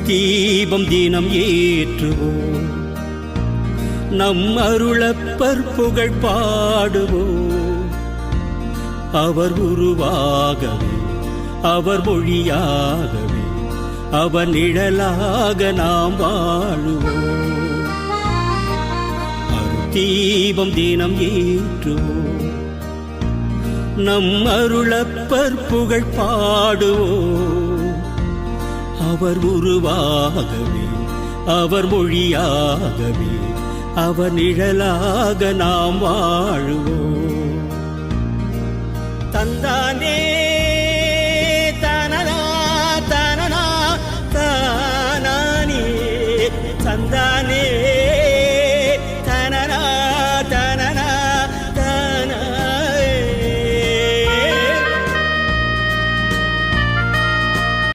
தீபம் தினம் ஏற்றுவோம், நம் அருளப்பர் புகழ் பாடுவோம். அவர் உருவாகவே, அவர் மொழியாகவே, அவர் நிழலாக நாம் வாழுவோம். தீபம் தினம் ஏற்றுவோம், நம் அருளப்பர் புகழ் பாடுவோம். அவர் உருவாகவே, அவர் மொழியாகவே, அவர் நிழலாக நாம் வாழுவோம். தந்தானே